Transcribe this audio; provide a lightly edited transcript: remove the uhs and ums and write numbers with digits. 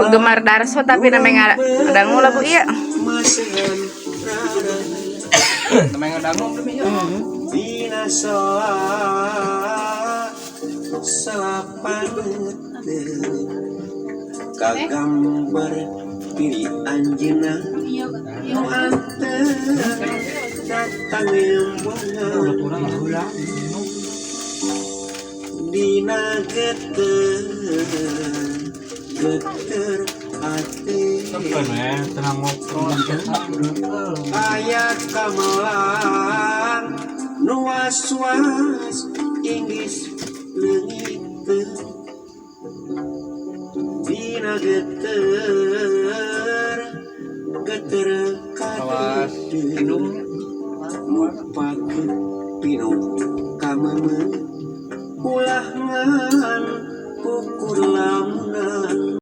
penggemar Darso tapi namanya dangu lagu iya. Namanya dangu demi ya. Kagambar pilih anjina no ante datang yang bunga dina geter hati Tenang ngobrol ayat kamalang nuas-was inggis leungit dina geter kadeu lupa ke pinu kameme ulah